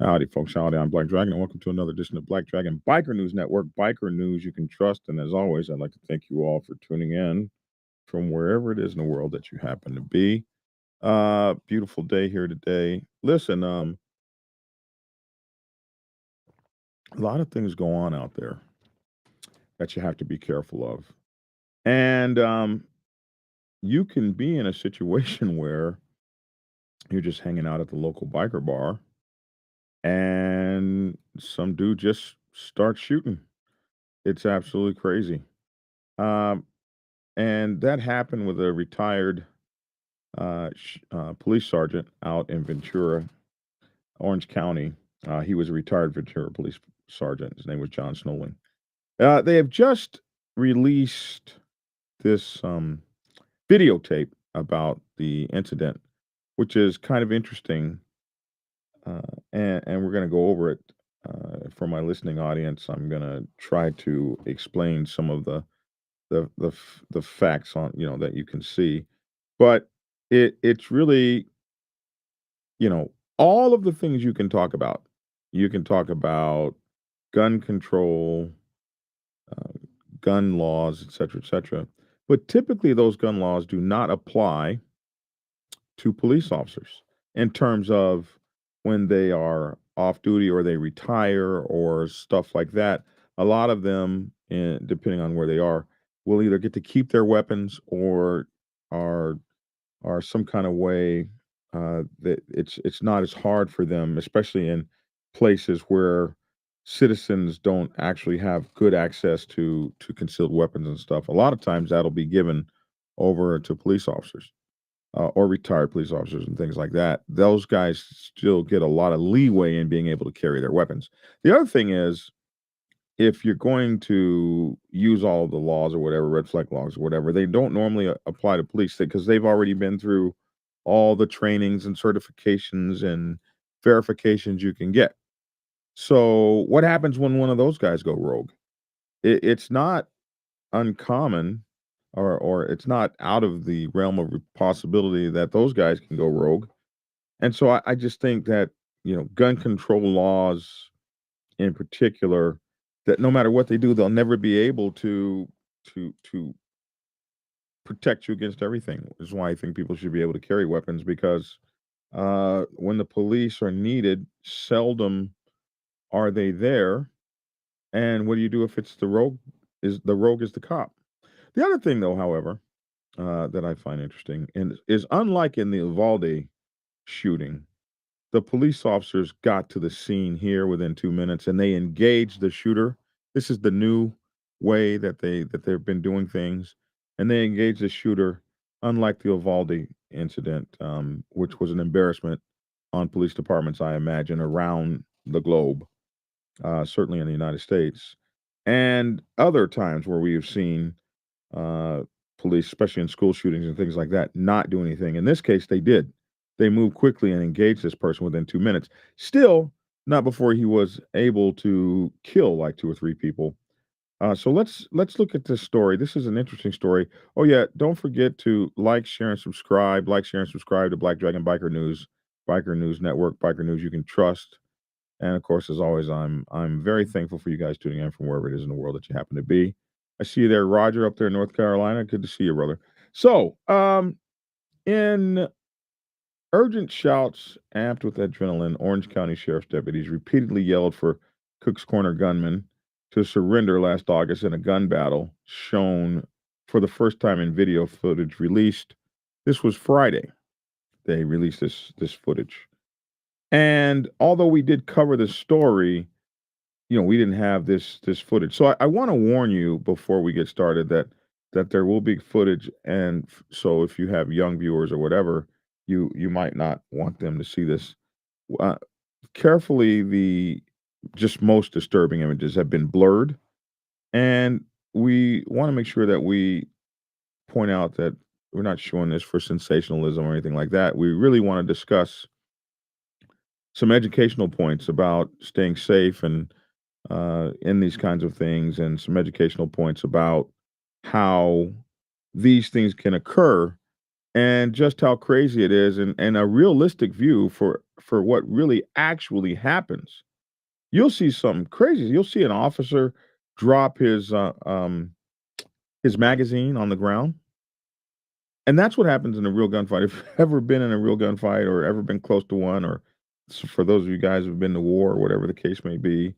Howdy, folks. Howdy. I'm Black Dragon, and welcome to another edition of Black Dragon Biker News Network. Biker news you can trust. And as always, I'd like to thank you all for tuning in from wherever it is in the world that you happen to be. Beautiful day here today. Listen, a lot of things go on out there that you have to be careful of. And you can be in a situation where you're just hanging out at the local biker bar and some dude just starts shooting. It's absolutely crazy. Um, and that happened with a retired police sergeant out in Ventura, Orange County. He was a retired Ventura police sergeant. His name was John Snowling. They have just released this videotape about the incident, which is kind of interesting. And we're going to go over it for my listening audience. I'm going to try to explain some of the facts on that you can see, but it's really all of the things you can talk about. You can talk about gun control, uh, gun laws, et cetera, but typically those gun laws do not apply to police officers in terms of when they are off duty or they retire or stuff like that. A lot of them, depending on where they are, will either get to keep their weapons or are some kind of way that it's not as hard for them, especially in places where citizens don't actually have good access to concealed weapons and stuff. A lot of times that'll be given over to police officers or retired police officers and things like that. Those guys still get a lot of leeway in being able to carry their weapons. The other thing is, if you're going to use all of the laws or whatever, red flag laws or whatever, they don't normally apply to police because they've already been through all the trainings and certifications and verifications you can get. So, what happens when one of those guys go rogue? It's not uncommon, or it's not out of the realm of possibility that those guys can go rogue. And so I just think that gun control laws in particular, that no matter what they do, they'll never be able to protect you against everything. Which is why I think people should be able to carry weapons, because when the police are needed, seldom are they there. And what do you do if it's the rogue? Is the rogue is the cop? The other thing, though, however, that I find interesting and is unlike in the Uvalde shooting, the police officers got to the scene here within 2 minutes and they engaged the shooter. This is the new way that they've been doing things, and they engaged the shooter, unlike the Uvalde incident, which was an embarrassment on police departments, I imagine, around the globe, certainly in the United States, and other times where we have seen uh, police, especially in school shootings and things like that, not do anything. In this case, they did. They moved quickly and engaged this person within 2 minutes. Still, not before he was able to kill like two or three people. So let's look at this story. This is an interesting story. Oh yeah, don't forget to like, share, and subscribe. Like, share, and subscribe to Black Dragon Biker News Network, Biker News you can trust. And of course, as always, I'm very thankful for you guys tuning in from wherever it is in the world that you happen to be. I see you there, Roger, up there in North Carolina. Good to see you, brother. So, in urgent shouts, amped with adrenaline, Orange County Sheriff's deputies repeatedly yelled for Cook's Corner gunmen to surrender last August in a gun battle shown for the first time in video footage released. This was Friday. They released this footage. And although we did cover the story, we didn't have this footage. So I want to warn you before we get started that there will be footage, and so if you have young viewers or whatever, you might not want them to see this. Uh, Carefully, the just most disturbing images have been blurred, and we want to make sure that we point out that we're not showing this for sensationalism or anything like that. We really want to discuss some educational points about staying safe and in these kinds of things, and some educational points about how these things can occur and just how crazy it is, and a realistic view for for what really actually happens. You'll see something crazy. You'll see an officer drop his magazine on the ground, and that's what happens in a real gunfight. If you've ever been in a real gunfight or ever been close to one, or for those of you guys who've been to war or whatever the case may be,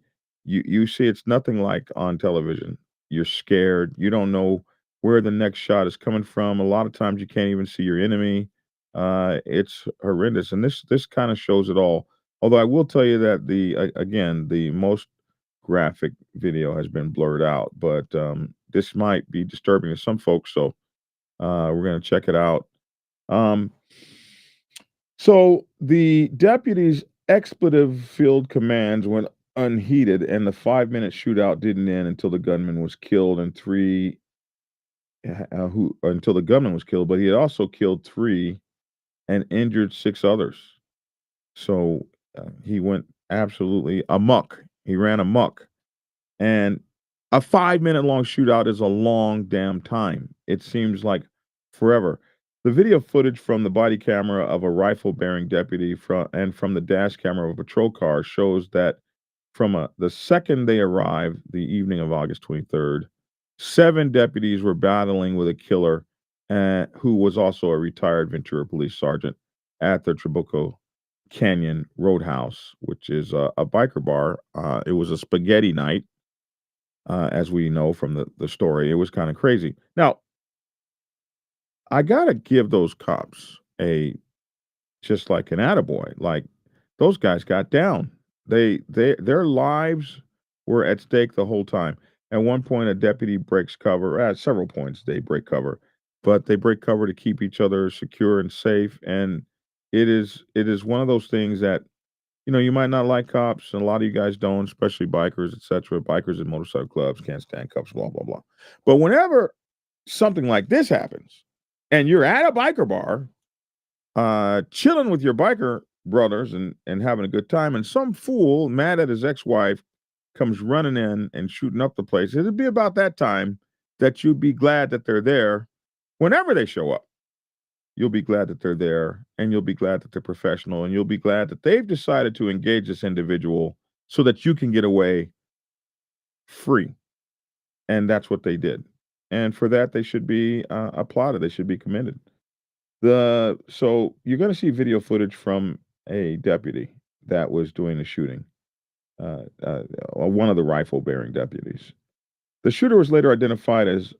you see it's nothing like on television. You're scared. You don't know where the next shot is coming from. A lot of times you can't even see your enemy. It's horrendous, and this kind of shows it all. Although I will tell you that again, the most graphic video has been blurred out, but this might be disturbing to some folks. So we're going to check it out. Um, so the deputy's expletive-filled commands went unheeded, and the 5-minute shootout didn't end until the gunman was killed, and who until the gunman was killed. But he had also killed 3 and injured 6 others. So he went absolutely amok. He ran amok, and a 5-minute long shootout is a long damn time. It seems like forever. The video footage from the body camera of a rifle-bearing deputy and from the dash camera of a patrol car shows that the second they arrived, the evening of August 23rd, 7 deputies were battling with a killer who was also a retired Ventura police sergeant at the Trabuco Canyon Roadhouse, which is a biker bar. It was a spaghetti night, as we know from the story. It was kind of crazy. Now, I gotta give those cops just like an attaboy. Like, those guys got down. Their lives were at stake the whole time. At one point, a deputy breaks cover. At several points, they break cover, but they break cover to keep each other secure and safe. And it is one of those things that you might not like cops, and a lot of you guys don't, especially bikers, etc. Bikers and motorcycle clubs can't stand cops, blah blah blah. But whenever something like this happens, and you're at a biker bar, chilling with your biker brothers and having a good time, and some fool mad at his ex-wife comes running in and shooting up the place, it'd be about that time that you'd be glad that they're there. Whenever they show up, you'll be glad that they're there, and you'll be glad that they're professional, and you'll be glad that they've decided to engage this individual so that you can get away free. And that's what they did. And for that, they should be applauded. They should be commended. So you're going to see video footage from a deputy that was doing the shooting, one of the rifle-bearing deputies. The shooter was later identified as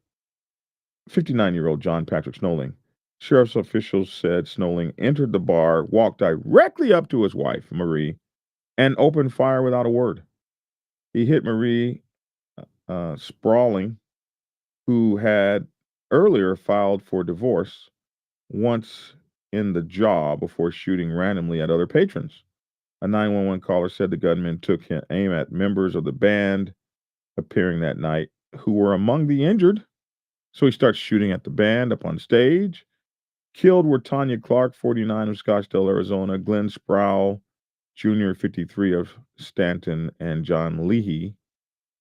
59-year-old John Patrick Snowling. Sheriff's officials said Snowling entered the bar, walked directly up to his wife, Marie, and opened fire without a word. He hit Marie Sprawling, who had earlier filed for divorce, once in the jaw before shooting randomly at other patrons. A 911 caller said the gunman took aim at members of the band appearing that night who were among the injured. So he starts shooting at the band up on stage. Killed were Tanya Clark, 49 of Scottsdale, Arizona, Glenn Sproul Jr., 53 of Stanton, and John Leahy,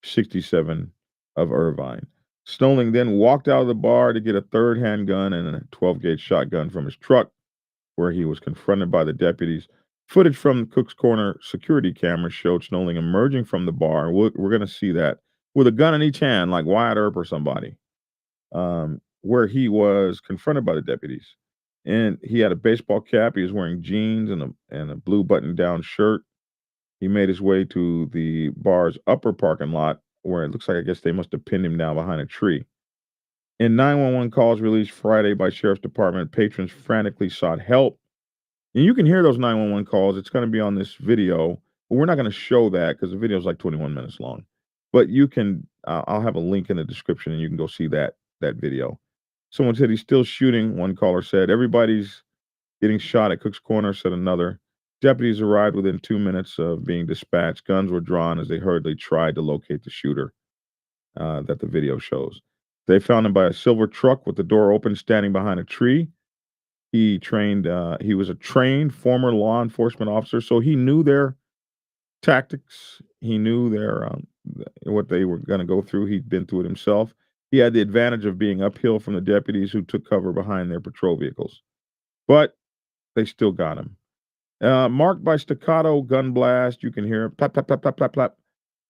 67 of Irvine. Snowling then walked out of the bar to get a third handgun and a 12-gauge shotgun from his truck, where he was confronted by the deputies. Footage from Cook's Corner security camera showed Snowling emerging from the bar. We're going to see that with a gun in each hand, like Wyatt Earp or somebody, where he was confronted by the deputies. And he had a baseball cap. He was wearing jeans and a blue button-down shirt. He made his way to the bar's upper parking lot, where it looks like, I guess, they must have pinned him down behind a tree. In 911 calls released Friday by Sheriff's Department, patrons frantically sought help. And you can hear those 911 calls. It's going to be on this video, but we're not going to show that because the video is like 21 minutes long. But you can, I'll have a link in the description, and you can go see that video. Someone said he's still shooting. One caller said everybody's getting shot at Cook's Corner, said another. Deputies arrived within 2 minutes of being dispatched. Guns were drawn as they hurriedly tried to locate the shooter that the video shows. They found him by a silver truck with the door open, standing behind a tree. He was a trained former law enforcement officer, so he knew their tactics. He knew what they were going to go through. He'd been through it himself. He had the advantage of being uphill from the deputies who took cover behind their patrol vehicles. But they still got him. Marked by staccato gun blast, you can hear plap, plap, plap, plap, plap, plap.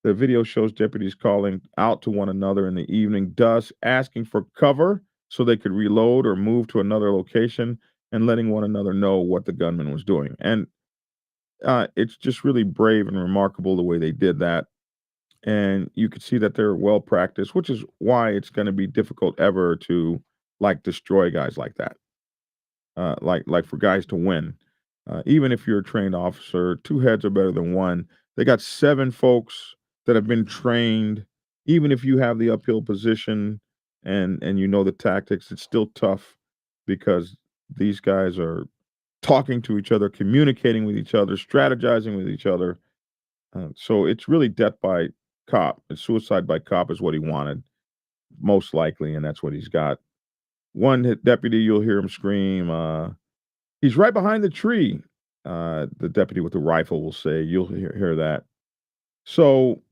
The video shows deputies calling out to one another in the evening dusk, asking for cover so they could reload or move to another location and letting one another know what the gunman was doing. And it's just really brave and remarkable the way they did that. And you could see that they're well practiced, which is why it's going to be difficult ever to like destroy guys like that. Like for guys to win. Even if you're a trained officer, two heads are better than one. They got 7 folks that have been trained. Even if you have the uphill position and you know the tactics, it's still tough because these guys are talking to each other, communicating with each other, strategizing with each other. So it's really death by cop. It's suicide by cop is what he wanted, most likely, and that's what he's got. One deputy, you'll hear him scream, "He's right behind the tree." The deputy with the rifle will say, you'll hear that. So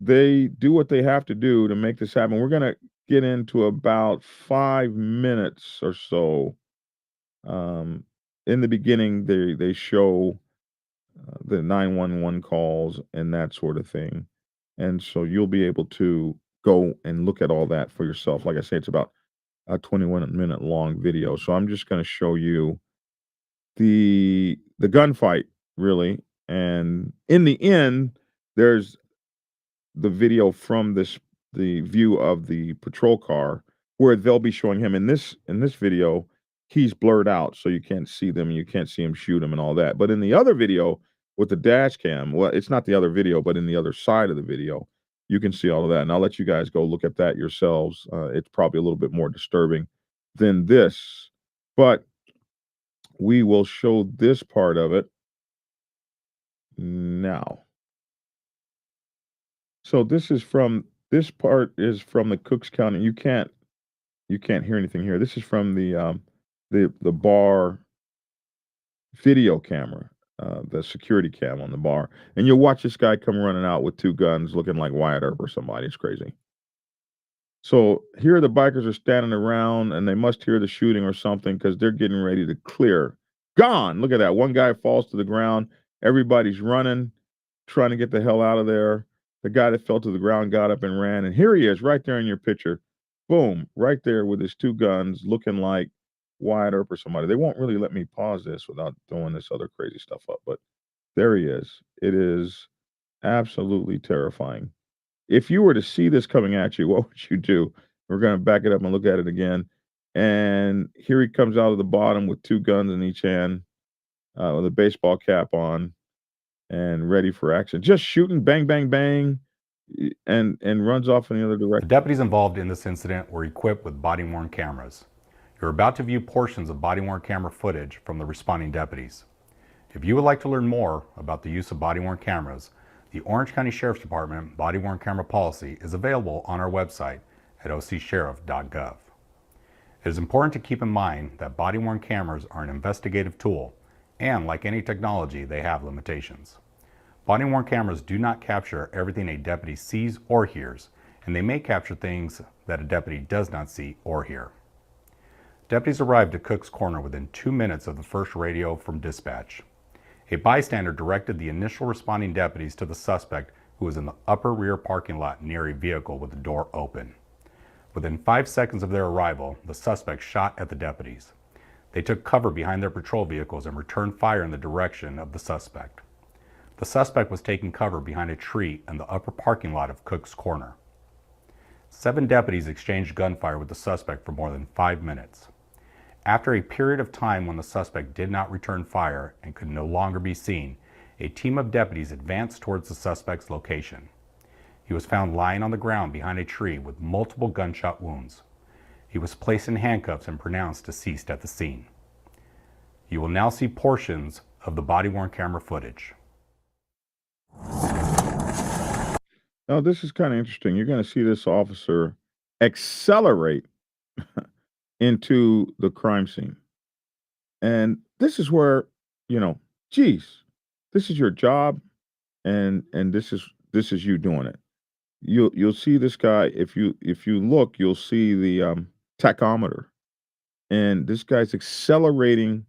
they do what they have to do to make this happen. We're going to get into about 5 minutes or so. In the beginning, they show the 911 calls and that sort of thing. And so you'll be able to go and look at all that for yourself. Like I say, it's about a 21-minute long video. So I'm just going to show you the gunfight really, and in the end, there's the video from the view of the patrol car where they'll be showing him in this video, he's blurred out, so you can't see them, you can't see him shoot him and all that. But in the other video with the dash cam, well, it's not the other video, but in the other side of the video, you can see all of that. And I'll let you guys go look at that yourselves. It's probably a little bit more disturbing than this, but we will show this part of it now. So this part is from the Cooks County. You can't hear anything here. This is from the bar video camera, the security cam on the bar. And you'll watch this guy come running out with 2 guns looking like Wyatt Earp or somebody. It's crazy. So here the bikers are standing around and they must hear the shooting or something because they're getting ready to clear. Gone. Look at that. One guy falls to the ground. Everybody's running, trying to get the hell out of there. The guy that fell to the ground got up and ran. And here he is right there in your picture. Boom. Right there with his 2 guns looking like Wyatt Earp or somebody. They won't really let me pause this without throwing this other crazy stuff up. But there he is. It is absolutely terrifying. If you were to see this coming at you, what would you do? We're going to back it up and look at it again. And here he comes out of the bottom with 2 guns in each hand, with a baseball cap on, and ready for action. Just shooting, bang, bang, bang, and runs off in the other The direction. deputies involved in this incident were equipped with body-worn cameras. You're about to view portions of body-worn camera footage from the responding deputies. If you would like to learn more about the use of body-worn cameras, the Orange County Sheriff's Department body-worn camera policy is available on our website at ocsheriff.gov. It is important to keep in mind that body-worn cameras are an investigative tool, and like any technology, they have limitations. Body-worn cameras do not capture everything a deputy sees or hears, and they may capture things that a deputy does not see or hear. Deputies arrived at Cook's Corner within 2 minutes of the first radio from dispatch. A bystander directed the initial responding deputies to the suspect, who was in the upper rear parking lot near a vehicle with the door open. Within 5 seconds of their arrival, the suspect shot at the deputies. They took cover behind their patrol vehicles and returned fire in the direction of the suspect. The suspect was taking cover behind a tree in the upper parking lot of Cook's Corner. 7 deputies exchanged gunfire with the suspect for more than 5 minutes. After a period of time when the suspect did not return fire and could no longer be seen, a team of deputies advanced towards the suspect's location. He was found lying on the ground behind a tree with multiple gunshot wounds. He was placed in handcuffs and pronounced deceased at the scene. You will now see portions of the body-worn camera footage. Now, this is kind of interesting. You're going to see this officer accelerate into the crime scene. And this is where, geez, this is your job and this is you doing it. You'll see this guy if you look, you'll see the tachometer. And this guy's accelerating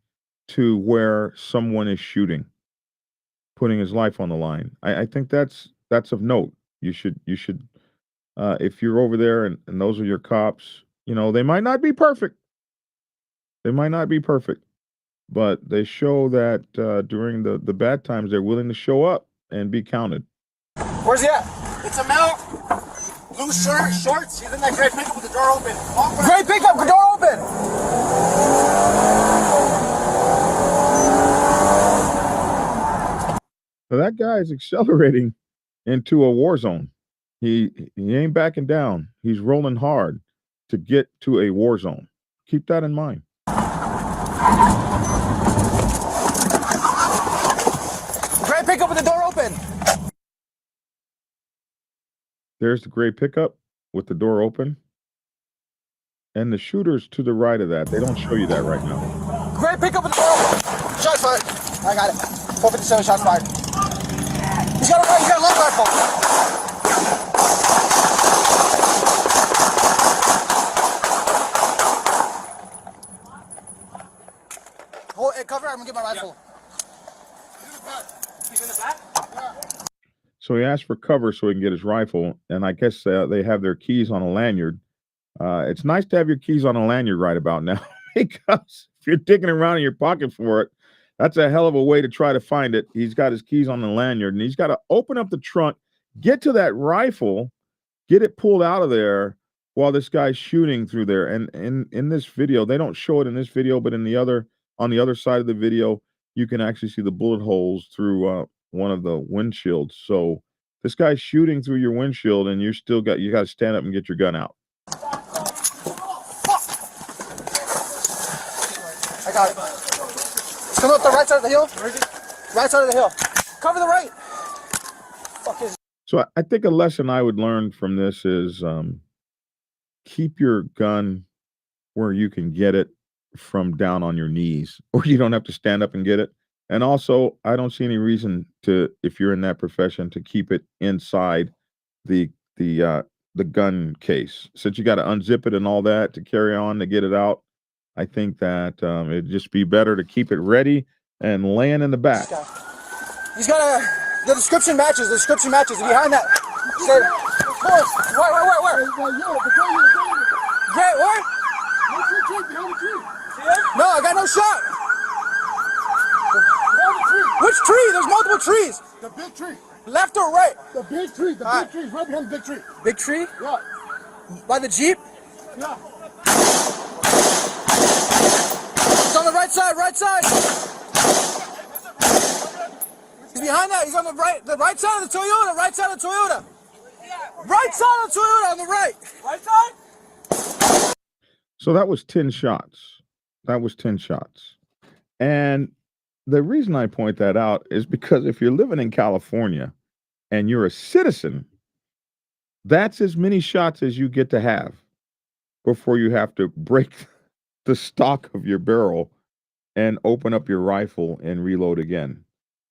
to where someone is shooting, putting his life on the line. I think that's of note. You should if you're over there and those are your cops, you know, they might not be perfect. They might not be perfect, but they show that during the bad times, they're willing to show up and be counted. Where's he at? It's a male. Blue shirt, shorts. He's in that gray pickup with the door open. Gray pickup, the door open. So that guy is accelerating into a war zone. He ain't backing down. He's rolling hard to get to a war zone. Keep that in mind. Gray pickup with the door open. There's the gray pickup with the door open. And the shooter's to the right of that. They don't show you that right now. Gray pickup with the door open. Shots fired. I got it. 457 shots fired. He's got a long rifle. Hold it, cover. I'm gonna get my rifle. He's in the back. So he asked for cover so he can get his rifle, and I guess they have their keys on a lanyard. It's nice to have your keys on a lanyard right about now, because if you're digging around in your pocket for it, that's a hell of a way to try to find it. He's got his keys on the lanyard, and he's got to open up the trunk, get to that rifle, get it pulled out of there while this guy's shooting through there. And in this video, they don't show it in this video, but on the other side of the video, you can actually see the bullet holes through one of the windshields. So this guy's shooting through your windshield, and you got to stand up and get your gun out. I got it. It's coming up the right side of the hill. Where is it? Right side of the hill. Cover the right. Fuck is. So I think a lesson I would learn from this is keep your gun where you can get it from down on your knees, or you don't have to stand up and get it. And also, I don't see any reason to, if you're in that profession, to keep it inside the gun case. Since you got to unzip it and all that to carry on to get it out, I think that it'd just be better to keep it ready and laying in the back. He's got the description matches. The description matches. And behind that, say, where? Great, where? No, I got no shot. Which tree? There's multiple trees. The big tree. Left or right? The big tree. The big tree is right behind the big tree. Big tree? Yeah. By the Jeep? Yeah. He's on the right side, right side. He's behind that. He's on the right side of the Toyota, right side of the Toyota. Right side of the Toyota on the right. Right side? So that was 10 shots. That was 10 shots. And the reason I point that out is because if you're living in California and you're a citizen, that's as many shots as you get to have before you have to break the stock of your barrel and open up your rifle and reload again.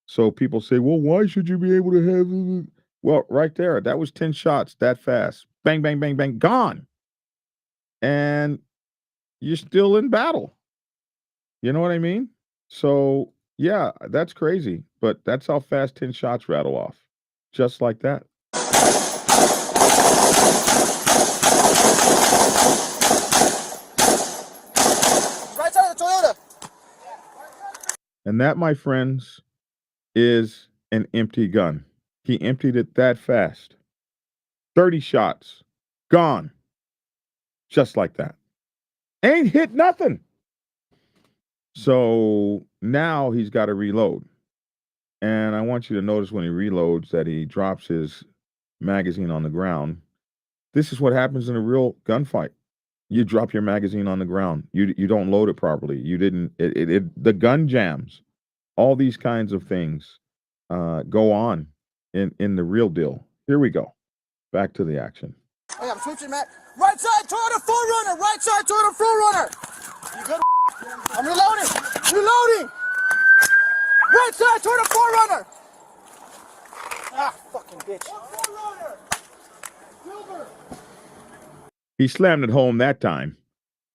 So people say, well, why should you be able to have... Well, right there, that was 10 shots that fast. Bang, bang, bang, bang, gone. And you're still in battle. You know what I mean? So, yeah, that's crazy. But that's how fast 10 shots rattle off. Just like that. Right side of the Toyota. And that, my friends, is an empty gun. He emptied it that fast. 30 shots. Gone. Just like that. Ain't hit nothing. So now he's got to reload. And I want you to notice when he reloads that he drops his magazine on the ground. This is what happens in a real gunfight. You drop your magazine on the ground. You don't load it properly. You didn't. The gun jams. All these kinds of things go on in the real deal. Here we go. Back to the action. Hey, I'm switching, Matt. Right side, Toyota 4Runner. Right side, Toyota 4Runner. You good? I'm reloading. Reloading. Right side, Toyota 4Runner. Ah, fucking bitch. 4Runner. Silver. He slammed it home that time,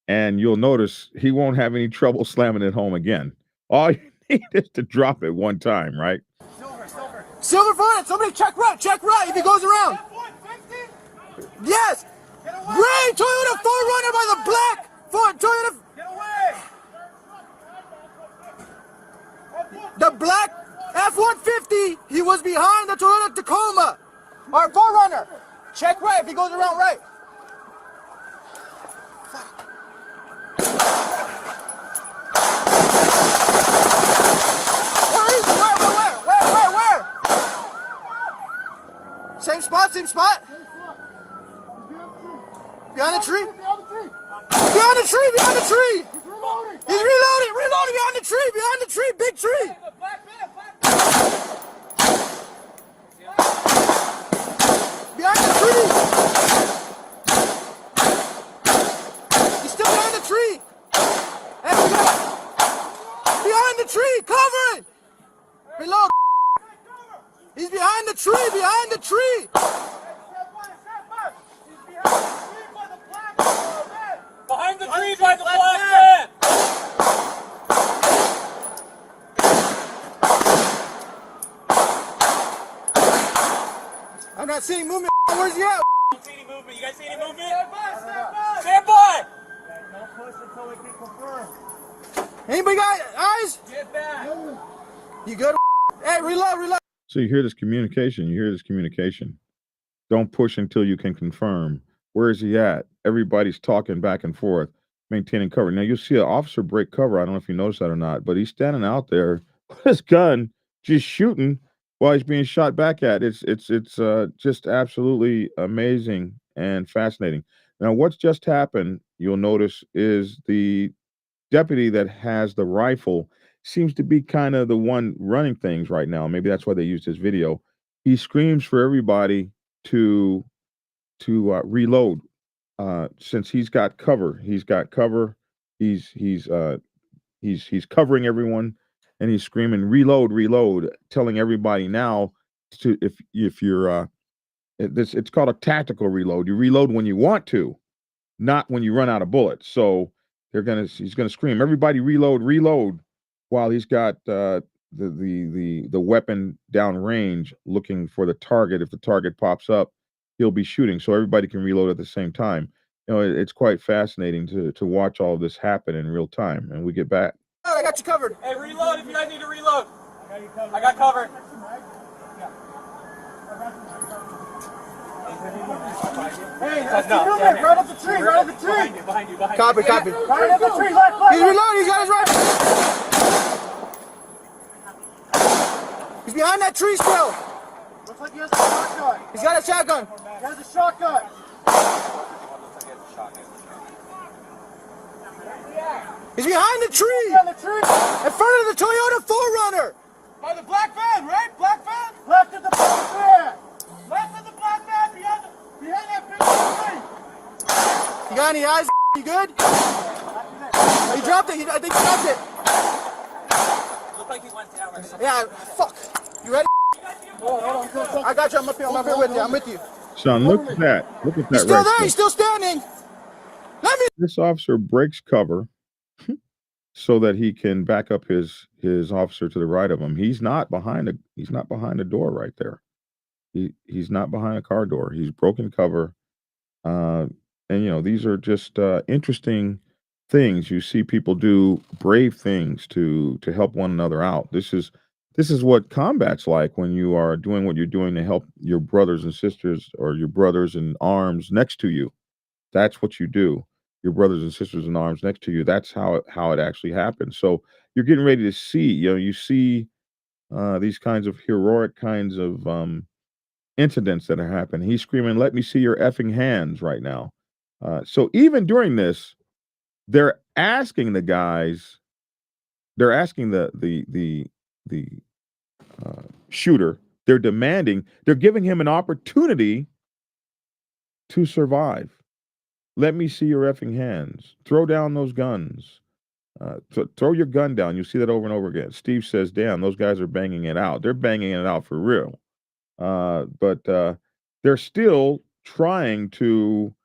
and you'll notice he won't have any trouble slamming it home again. All you need is to drop it one time, right? Silver front. Somebody check right. Check right if he goes around. Yes. Gray Toyota 4Runner by the black Ford Toyota. Get away! The black F-150. He was behind the Toyota Tacoma. Our 4Runner. Check right if he goes around right. Where? Same spot. Behind the tree. Behind the tree. He's reloading behind the tree, big tree. Behind the tree. He's still behind the tree. Hey, behind the tree, cover it. Reload. He's behind the tree, Behind the tree by the black man! I'm not seeing movement. Where's he at? You guys see any movement? Stand by! No push until we can confirm. Anybody got eyes? Get back! You good? Hey, reload. So you hear this communication. Don't push until you can confirm. Where is he at? Everybody's talking back and forth, maintaining cover. Now you'll see an officer break cover. I don't know if you noticed that or not, but he's standing out there with his gun, just shooting while he's being shot back at. It's just absolutely amazing and fascinating. Now what's just happened, you'll notice, is the deputy that has the rifle seems to be kind of the one running things right now. Maybe that's why they used his video. He screams for everybody to reload. Since he's got cover. He's covering everyone, and he's screaming reload, telling everybody now to if you're it's called a tactical reload. You reload when you want to, not when you run out of bullets. So he's gonna scream everybody reload while he's got the weapon down range looking for the target. If the target pops up, he'll be shooting, so everybody can reload at the same time. It's quite fascinating to watch all of this happen in real time. And we get back. I got you covered. Hey, reload if you guys need to reload. I got covered. Hey, that's movement. Right up the tree. Behind you. Copy. Right up the tree. Left. He's reloading. He's got his rifle. He's behind that tree still. Looks like he has a shotgun. He's got a shotgun. He has a shotgun. He's behind the tree. On the tree. In front of the Toyota 4Runner. By the black van, right? Black van? Left of the black man. Left of the black van behind that big tree. You got any eyes? You good? Oh, you dropped it. I think you dropped it. Looked like he went down or something. Yeah. Fuck. You ready? Hold on. I got you. I'm up here with you. I'm with you. Sean, look at that. Look at that. He's still right there. there. He's still standing. Let me. This officer breaks cover so that he can back up his officer to the right of him. He's not behind the door right there. He's not behind a car door. He's broken cover. And these are just interesting things. You see people do brave things to help one another out. This is what combat's like when you are doing what you're doing to help your brothers and sisters or your brothers in arms next to you. That's what you do. Your brothers and sisters in arms next to you. That's how it actually happens. So you're getting ready to see, you see these kinds of heroic kinds of incidents that are happening. He's screaming, "Let me see your effing hands" right now. So even during this, they're asking the guys, they're asking the shooter, they're giving him an opportunity to survive. Let me see your effing hands. Throw down those guns. Throw your gun down. You see that over and over again. Steve says, damn, those guys are banging it out. They're banging it out for real. But they're still trying to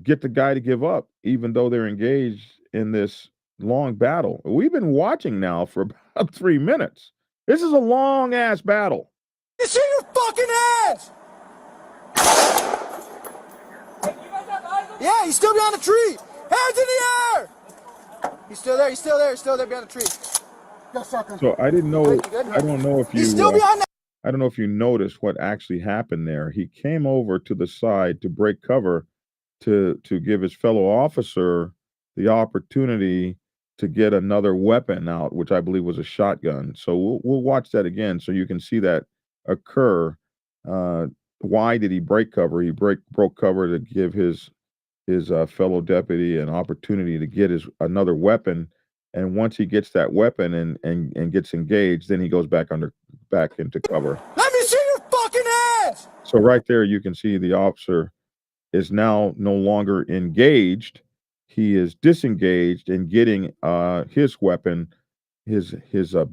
get the guy to give up, even though they're engaged in this long battle. We've been watching now for about 3 minutes. This is a long ass battle. You see your fucking hands! Yeah, he's still behind the tree. Hands in the air! He's still there. He's still there. He's still there behind the tree. Got shotgun. So I didn't know. Good. I don't know if you. He's still behind that. I don't know if you noticed what actually happened there. He came over to the side to break cover to give his fellow officer the opportunity to get another weapon out, which I believe was a shotgun. So we'll watch that again so you can see that occur. Why did he break cover? He broke cover to give his fellow deputy an opportunity to get another weapon. And once he gets that weapon and gets engaged, then he goes back into cover. Let me see your fucking hands! So right there, you can see the officer is now no longer engaged. He is disengaged and getting his weapon, his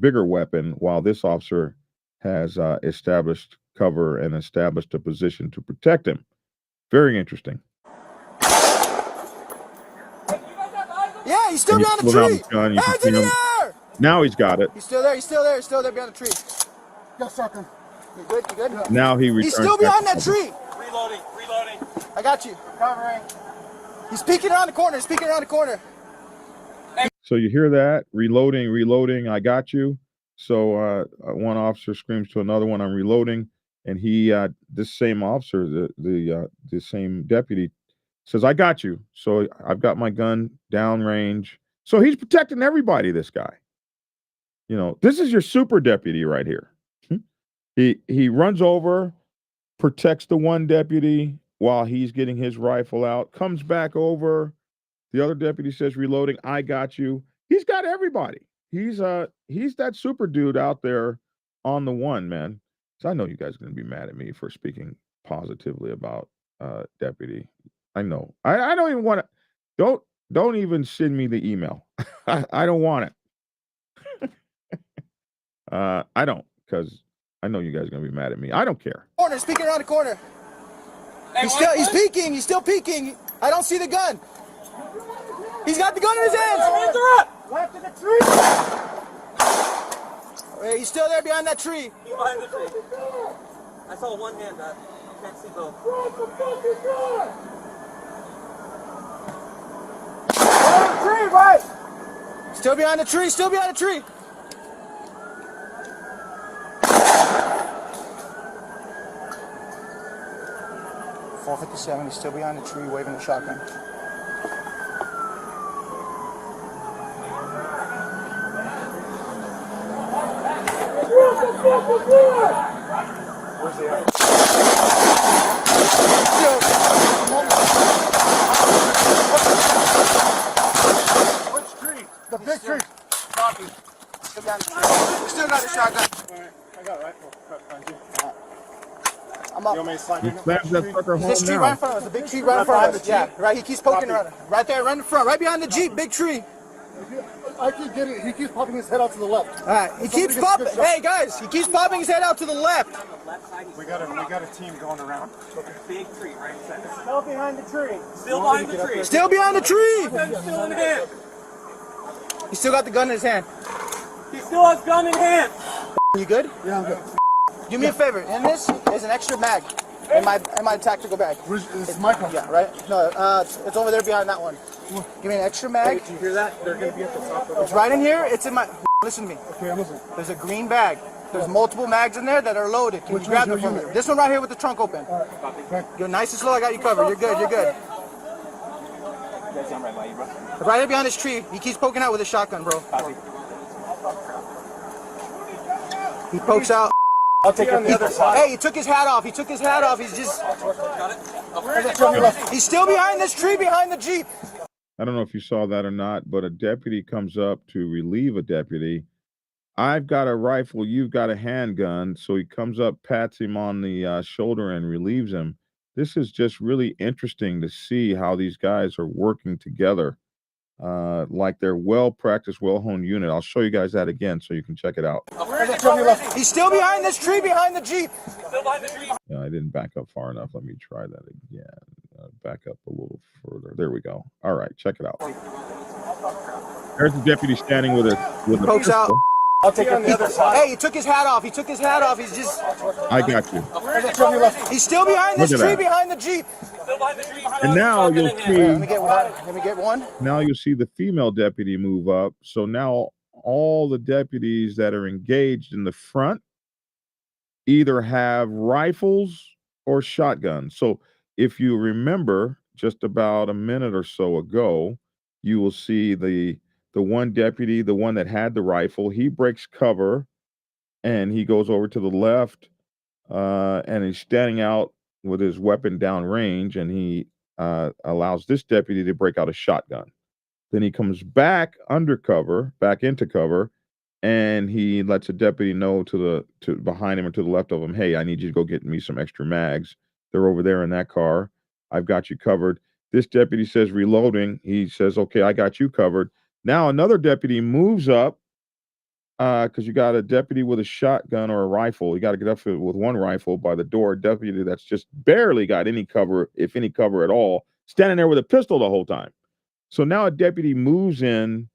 bigger weapon, while this officer has established cover and established a position to protect him. Very interesting. Yeah, he's still And behind the he's pulling out tree. his gun. You can Hands see in the him. air! Now he's got it. He's still there. He's still there. He's still there behind the tree. Got shotgun. You good? You good? Now he returns. He's still behind that tree. Reloading. I got you. Covering. He's peeking around the corner. He's peeking around the corner. So you hear that? Reloading. I got you. So one officer screams to another one, "I'm reloading," and he, this same officer, the same deputy, says, "I got you." So I've got my gun downrange. So he's protecting everybody. This guy, you know, this is your super deputy right here. He runs over, protects the one deputy while he's getting his rifle out. Comes back over. The other deputy says, "Reloading. I got you." He's got everybody. He's that super dude out there on the one, man. So I know you guys are gonna be mad at me for speaking positively about deputy. I know. I don't even want to. Don't even send me the email. I don't want it. I don't, because I know you guys are gonna be mad at me. I don't care. Corner. He's peeking around the corner. Hey, He's peeking. He's still peeking. I don't see the gun. He's got the gun in his hands. Hands are up. Left of the tree. Hey, he's still there behind that tree. He's behind the tree. I saw one hand. I can't see both. Tree, right. Still behind the tree. Still behind the tree. .457. He's still behind the tree, waving a shotgun. Where's he at? Which tree? The big tree. Copy. Still behind the tree. Still got the shotgun. Alright, I got a rifle. Behind you. I'm You up. want me to slide He in? slams that fucker home This tree right in now. front of us. The big tree right in front of us. Yeah, right. He keeps poking around. Right there, right in front. Right behind the Jeep. Big tree. I keep getting. He keeps popping his head out to the left. All right. He keeps popping. Hey guys, he keeps popping his head out to the left. We got a team going around. Big tree right in center. Still behind the tree. Still behind the tree. Still behind the tree. Gun's still in hand. He still got the gun in his hand. He still has gun in hand. You good? Yeah, I'm good. Do me a favor. In this is an extra mag. In my tactical bag. It's my car. Yeah, right? No, it's over there behind that one. Give me an extra mag. Do you hear that? They're gonna be at the top of It's right in here. It's in my. Listen to me. Okay, I'm listening. There's a green bag. There's multiple mags in there that are loaded. Can Which you grab one's them your from me? unit? This one right here with the trunk open. Okay. You're nice and slow. I got you covered. You're good. You're good. Right here behind this tree. He keeps poking out with a shotgun, bro. He pokes out. I'll take it on the other side. Hey, he took his hat off. He took his hat off. He's just. He's still behind this tree, behind the Jeep. I don't know if you saw that or not, but a deputy comes up to relieve a deputy. I've got a rifle, you've got a handgun. So he comes up, pats him on the shoulder and relieves him. This is just really interesting to see how these guys are working together. Like they're well-practiced, well-honed unit. I'll show you guys that again so you can check it out. He's still behind this tree, behind the Jeep. Still behind the tree. I didn't back up far enough. Let me try that again. Back up a little further. There we go. All right, check it out. There's the deputy standing with a Pokes out. pistol. I'll take on the other side. Hey, he took his hat off. He took his hat off. He's just. I got you. He's still behind this Look at tree, that. behind the Jeep. Still behind the tree, behind And us, now shotgun you'll in hand. see. Let me get one. Let me get one. Now you'll see the female deputy move up. So now all the deputies that are engaged in the front either have rifles or shotguns. So if you remember, just about a minute or so ago, you will see the one deputy, the one that had the rifle, he breaks cover and he goes over to the left, and he's standing out with his weapon down range, and he allows this deputy to break out a shotgun. Then he comes back into cover, and he lets a deputy know to behind him or to the left of him, hey, I need you to go get me some extra mags. They're over there in that car. I've got you covered. This deputy says reloading. He says, okay, I got you covered. Now another deputy moves up, because you got a deputy with a shotgun or a rifle. You got to get up with one rifle by the door. Deputy that's just barely got any cover, if any cover at all, standing there with a pistol the whole time. So now a deputy moves in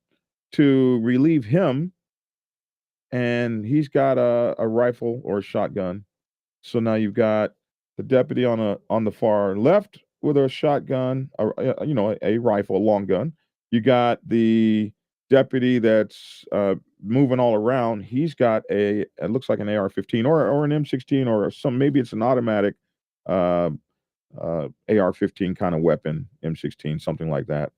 to relieve him, and he's got a rifle or a shotgun. So now you've got the deputy on the far left with a shotgun, a rifle, a long gun. You got the deputy that's moving all around. He's got it looks like an AR-15 or an M16 or maybe it's an automatic AR-15 kind of weapon, M16, something like that.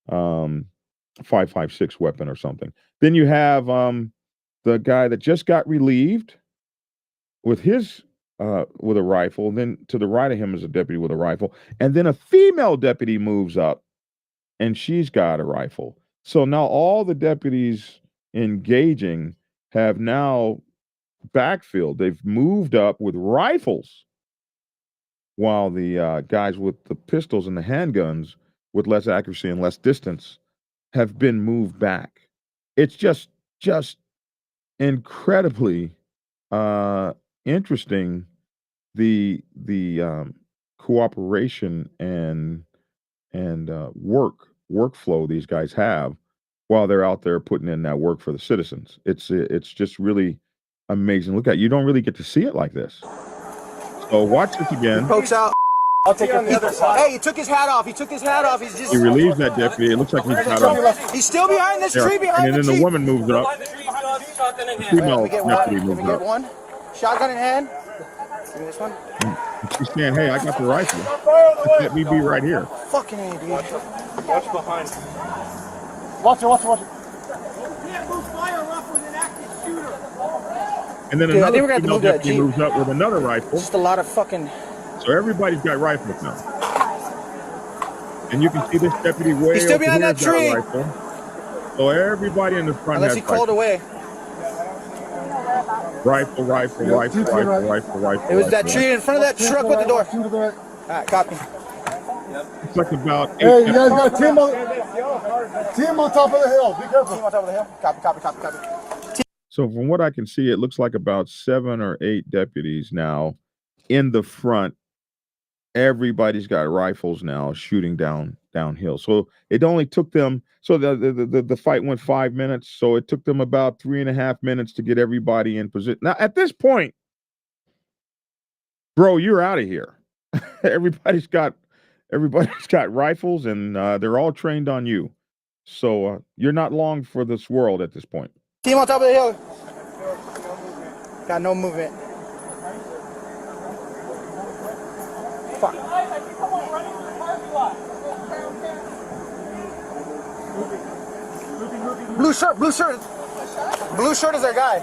5.56 weapon or something. Then you have the guy that just got relieved with his with a rifle. Then to the right of him is a deputy with a rifle, and then a female deputy moves up, and she's got a rifle. So now all the deputies engaging have now backfilled. They've moved up with rifles, while the guys with the pistols and the handguns with less accuracy and less distance have been moved back. It's just incredibly interesting, the cooperation and workflow these guys have while they're out there putting in that work for the citizens. It's just really amazing. Look at, you don't really get to see it like this. So watch this again. Pokes out. I'll take on the other side. Hey, he took his hat off. He took his hat off. He's just. He relieves that deputy. It looks like he's got a. He's still behind this tree, behind And the then the Jeep. woman moves up. Behind the tree, behind us, shotgun in The hand. female Let me get deputy one. Let moves me get up. one. Shotgun in hand. Give me this one. She's saying, hey, I got the rifle. Let me be right here. Fucking A, dude. Watch behind. Watch it. Can't move fire rough with an active shooter. And then Dude, I think another we're gonna have to female move that deputy Jeep. moves up with another rifle. Just a lot of fucking. So everybody's got rifles now. And you can see this deputy way He's still over behind here that has got a tree. rifle. So everybody in the front Unless has he called rifles. away. Rifle. It was that tree in front of that truck with the door. Shoot it back. Alright, copy. It's like about 8. Hey, you guys got a team on top of the hill. Be careful. Team on top of the hill. Copy. So from what I can see, it looks like about 7 or 8 deputies now in the front. Everybody's got rifles now shooting downhill. So it only took them, so the fight went 5 minutes. So it took them about 3.5 minutes to get everybody in position. Now at this point, bro, you're out of here. everybody's got rifles, and they're all trained on you. So you're not long for this world at this point. Team on top of the hill. Got no movement. Fuck. Blue shirt is their guy.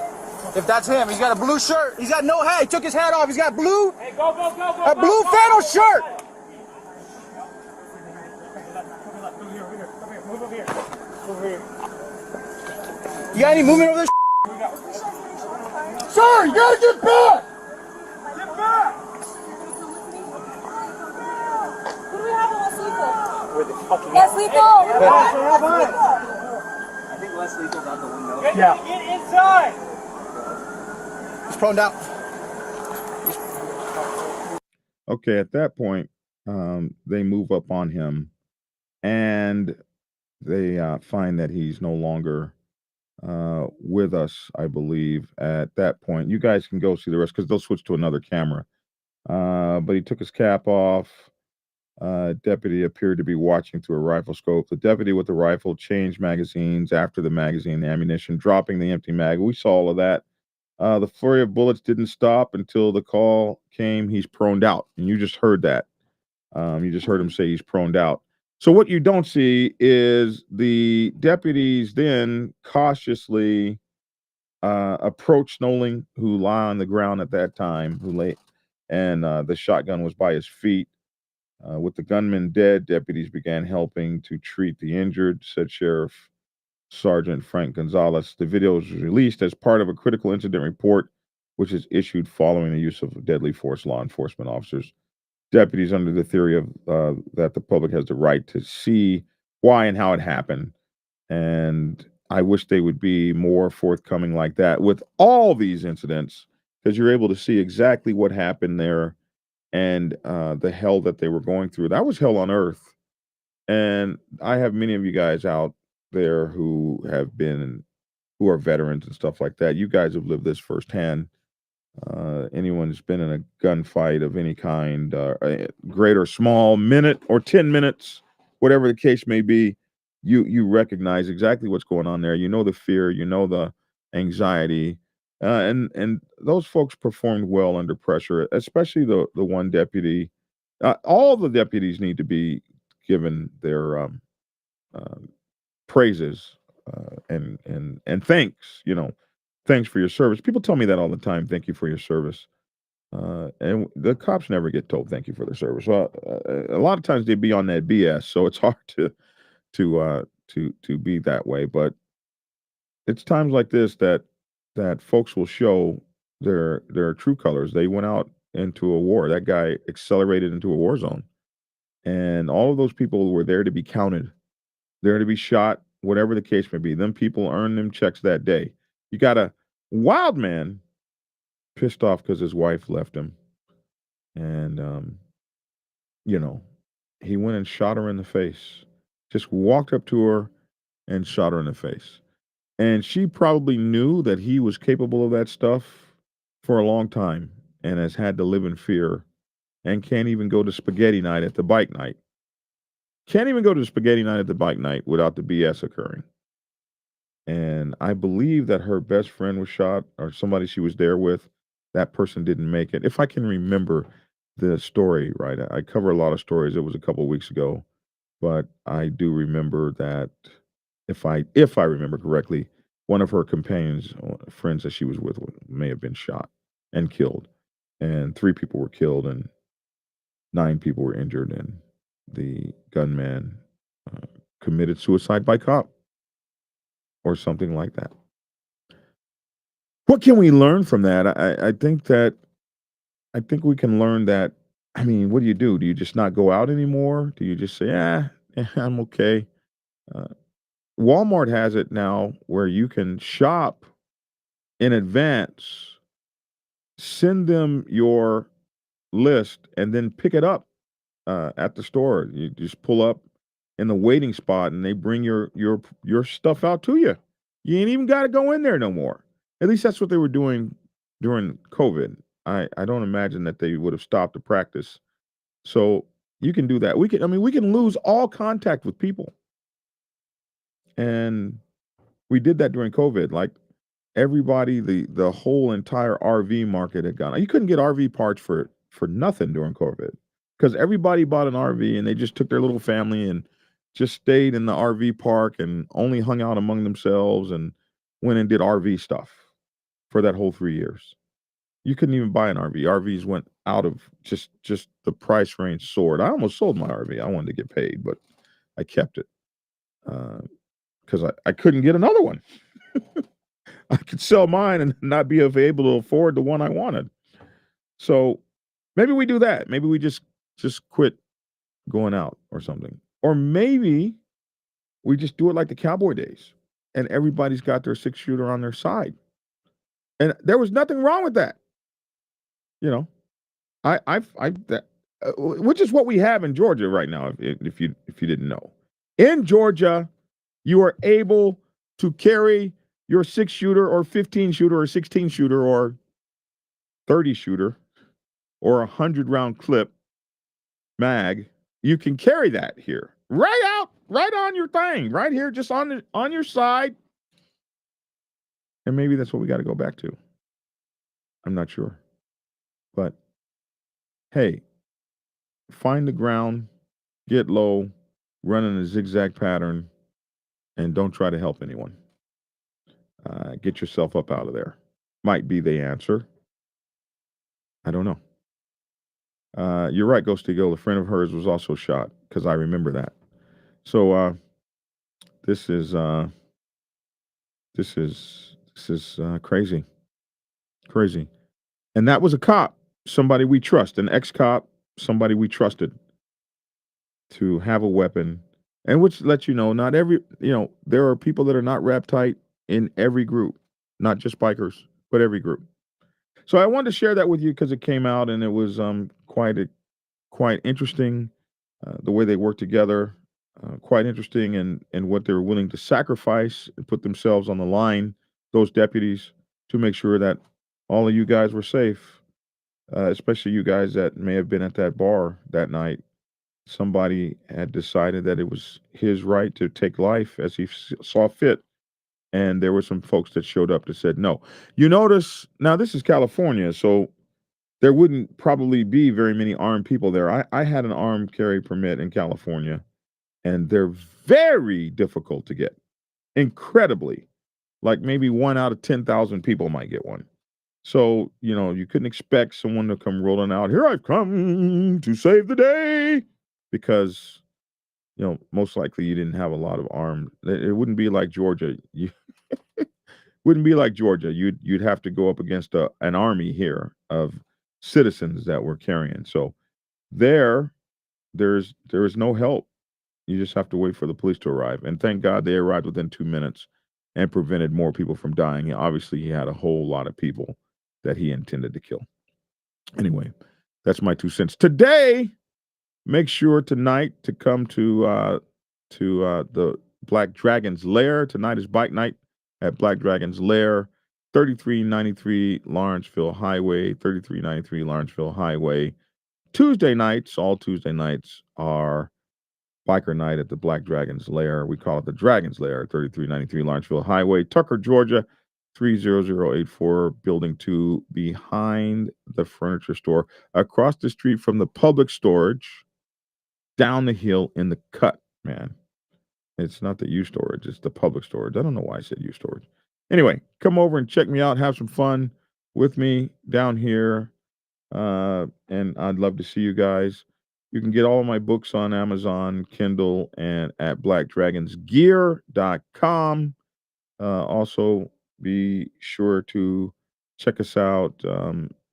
If that's him, he's got a blue shirt. He's got no hat. He took his hat off. He's got blue. Hey, go. A blue flannel shirt. Move over here. You got any movement over this? Sir, you gotta get back! Get back! Who do we have in Leslie? Where the fucking Leslie, I think Leslie goes out the window. Get inside! He's prone down. Okay, at that point, they move up on him, and They find that he's no longer with us, I believe, at that point. You guys can go see the rest because they'll switch to another camera. But he took his cap off. Deputy appeared to be watching through a rifle scope. The deputy with the rifle changed magazines after the magazine, the ammunition, dropping the empty mag. We saw all of that. The flurry of bullets didn't stop until the call came. He's proned out, and you just heard that. You just heard him say he's proned out. So what you don't see is the deputies then cautiously approach Snowling, who lay on the ground at that time, and the shotgun was by his feet. With the gunman dead, deputies began helping to treat the injured, said Sheriff Sergeant Frank Gonzalez. The video was released as part of a critical incident report, which is issued following the use of deadly force law enforcement officers. Deputies under the theory of that the public has the right to see why and how it happened. And I wish they would be more forthcoming like that with all these incidents, because you're able to see exactly what happened there and the hell that they were going through. That was hell on earth. And I have many of you guys out there who are veterans and stuff like that. You guys have lived this firsthand. Anyone who's been in a gunfight of any kind, great or small, minute or 10 minutes, whatever the case may be, you recognize exactly what's going on there. You know the fear, you know the anxiety, and those folks performed well under pressure, especially the one deputy. All the deputies need to be given their praises and thanks. Thanks for your service. People tell me that all the time. Thank you for your service. And the cops never get told thank you for their service. Well, a lot of times they be on that BS, so it's hard to be that way. But it's times like this that folks will show their true colors. They went out into a war. That guy accelerated into a war zone, and all of those people were there to be counted, there to be shot, whatever the case may be. Them people earned them checks that day. You got a wild man pissed off because his wife left him, and he went and shot her in the face. Just walked up to her and shot her in the face. And she probably knew that he was capable of that stuff for a long time and has had to live in fear and can't even go to spaghetti night at the bike night. Can't even go to spaghetti night at the bike night without the BS occurring. And I believe that her best friend was shot, or somebody she was there with. That person didn't make it. If I can remember the story right, I cover a lot of stories. It was a couple of weeks ago, but I do remember that if I remember correctly, one of her companions, friends that she was with, may have been shot and killed, and 3 people were killed and 9 people were injured, and the gunman committed suicide by cop or something like that. What can we learn from that? I think we can learn that. I mean, what do? Do you just not go out anymore? Do you just say, I'm okay? Walmart has it now where you can shop in advance, send them your list, and then pick it up at the store. You just pull up in the waiting spot, and they bring your stuff out to you. You ain't even got to go in there no more. At least that's what they were doing during COVID. I don't imagine that they would have stopped the practice. So you can do that. We can lose all contact with people. And we did that during COVID. Like everybody, the whole entire RV market had gone. You couldn't get RV parts for nothing during COVID because everybody bought an RV and they just took their little family and just stayed in the RV park and only hung out among themselves and went and did RV stuff for that whole 3 years. You couldn't even buy an RV. RVs went out of just the price range soared. I almost sold my RV. I wanted to get paid, but I kept it because I couldn't get another one. I could sell mine and not be able to afford the one I wanted. So maybe we do that. Maybe we just quit going out or something. Or maybe we just do it like the cowboy days and everybody's got their 6-shooter on their side. And there was nothing wrong with that. Which is what we have in Georgia right now, if you didn't know. In Georgia, you are able to carry your 6-shooter or 15-shooter or 16-shooter or 30-shooter or 100-round clip mag. You can carry that here, right on your thing, right here, just on your side. And maybe that's what we got to go back to. I'm not sure. But hey, find the ground, get low, run in a zigzag pattern, and don't try to help anyone. Get yourself up out of there. Might be the answer. I don't know. You're right, Ghost Eagle. A friend of hers was also shot, because I remember that. So this is crazy. Crazy. And that was a cop, somebody we trust, an ex-cop, somebody we trusted to have a weapon. And which lets you know, not every, there are people that are not wrapped tight in every group, not just bikers, but every group. So I wanted to share that with you because it came out and it was quite interesting, the way they work together, quite interesting in what they were willing to sacrifice and put themselves on the line, those deputies, to make sure that all of you guys were safe, especially you guys that may have been at that bar that night. Somebody had decided that it was his right to take life as he saw fit. And there were some folks that showed up that said no. You notice, now this is California, so there wouldn't probably be very many armed people there. I had an armed carry permit in California, and they're very difficult to get. Incredibly. Like maybe 1 out of 10,000 people might get one. So, you couldn't expect someone to come rolling out, here I've come to save the day, because, most likely you didn't have a lot of armed. It wouldn't be like Georgia. Wouldn't be like Georgia. You'd have to go up against an army here of citizens that were carrying. So there's no help. You just have to wait for the police to arrive. And thank God they arrived within 2 minutes and prevented more people from dying. Obviously, he had a whole lot of people that he intended to kill. Anyway, that's my 2 cents. Today, make sure tonight to come to the Black Dragon's Lair. Tonight is bike night at Black Dragon's Lair, 3393 Lawrenceville Highway, 3393 Lawrenceville Highway. Tuesday nights, all Tuesday nights are biker night at the Black Dragon's Lair. We call it the Dragon's Lair, 3393 Lawrenceville Highway, Tucker, Georgia, 30084, Building 2, behind the furniture store, across the street from the public storage, down the hill in the cut, man. It's not the U storage, it's the public storage. I don't know why I said U storage. Anyway, come over and check me out, have some fun with me down here. And I'd love to see you guys. You can get all of my books on Amazon, Kindle, and at blackdragonsgear.com. Also, be sure to check us out,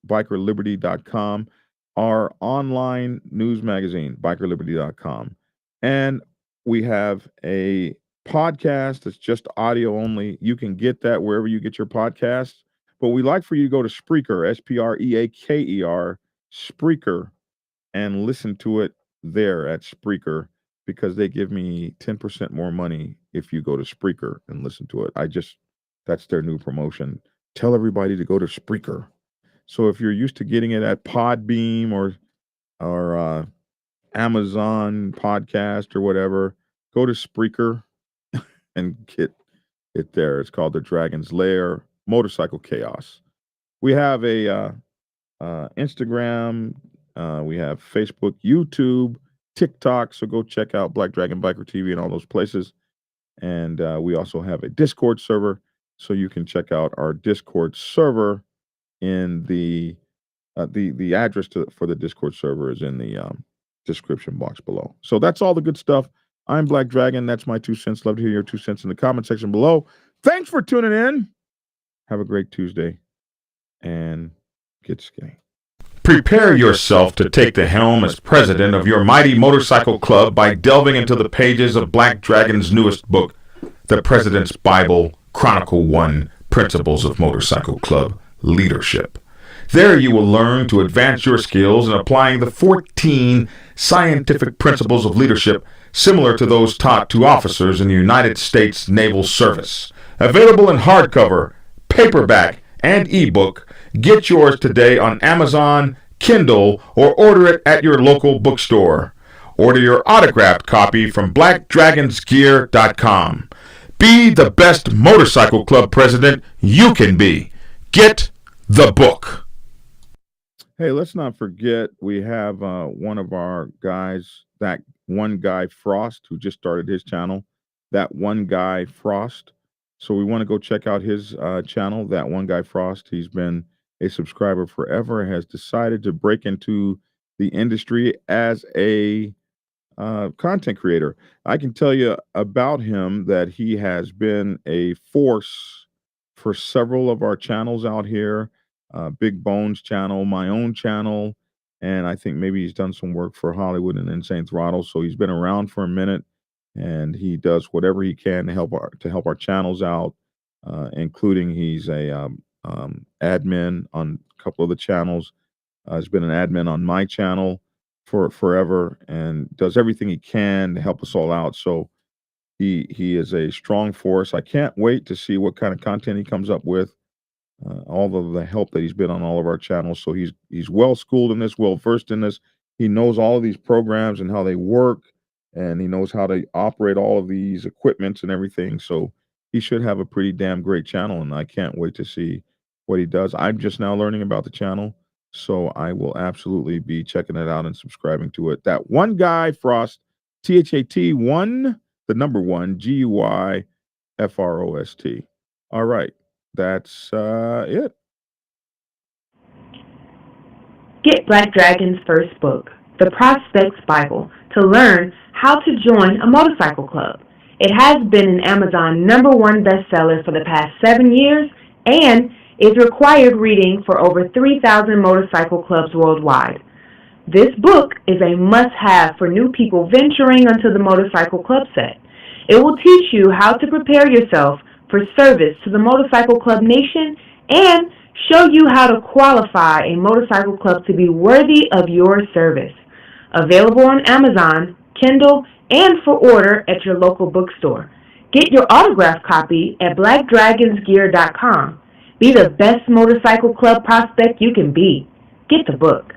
bikerliberty.com, our online news magazine, bikerliberty.com. And we have a podcast that's just audio only. You can get that wherever you get your podcasts. But we like for you to go to Spreaker, Spreaker, Spreaker, and listen to it there at Spreaker, because they give me 10% more money if you go to Spreaker and listen to it. That's their new promotion. Tell everybody to go to Spreaker. So if you're used to getting it at Podbeam or Amazon podcast or whatever, go to Spreaker and get it there. It's called the Dragon's Lair Motorcycle Chaos. We have a Instagram, we have Facebook, YouTube, TikTok. So go check out Black Dragon Biker TV and all those places. And we also have a Discord server, so you can check out our Discord server. In the address for the Discord server is in the description box below. So that's all the good stuff. I'm Black Dragon. That's my 2 cents. Love to hear your 2 cents in the comment section below. Thanks for tuning in. Have a great Tuesday and get skinny. Prepare yourself to take the helm as president of your mighty motorcycle club by delving into the pages of Black Dragon's newest book, The President's Bible, Chronicle 1, Principles of Motorcycle Club Leadership. There you will learn to advance your skills in applying the 14 scientific principles of leadership similar to those taught to officers in the United States Naval Service. Available in hardcover, paperback, and ebook. Get yours today on Amazon, Kindle, or order it at your local bookstore. Order your autographed copy from blackdragonsgear.com. Be the best motorcycle club president you can be. Get the book. Hey, let's not forget we have one of our guys, that one guy Frost, who just started his channel. That one guy Frost. So we want to go check out his channel, that one guy Frost. He's been a subscriber forever, has decided to break into the industry as a content creator. I can tell you about him that he has been a force for several of our channels out here. Big Bones channel, my own channel, and I think maybe he's done some work for Hollywood and Insane Throttle. So he's been around for a minute, and he does whatever he can to help our channels out, including he's a admin on a couple of the channels. He's been an admin on my channel for forever and does everything he can to help us all out. So he is a strong force. I can't wait to see what kind of content he comes up with. All of the help that he's been on all of our channels. So he's well schooled in this, well versed in this. He knows all of these programs and how they work, and he knows how to operate all of these equipments and everything. So he should have a pretty damn great channel, and I can't wait to see what he does. I'm just now learning about the channel, so I will absolutely be checking it out and subscribing to it. That one guy Frost, THAT1, the number 1, GUYFROST. All right. That's it. Get Black Dragon's first book, The Prospect's Bible, to learn how to join a motorcycle club. It has been an Amazon #1 bestseller for the past 7 years and is required reading for over 3,000 motorcycle clubs worldwide. This book is a must-have for new people venturing onto the motorcycle club set. It will teach you how to prepare yourself for service to the motorcycle club nation and show you how to qualify a motorcycle club to be worthy of your service. Available on Amazon, Kindle, and for order at your local bookstore. Get your autographed copy at blackdragonsgear.com. Be the best motorcycle club prospect you can be. Get the book.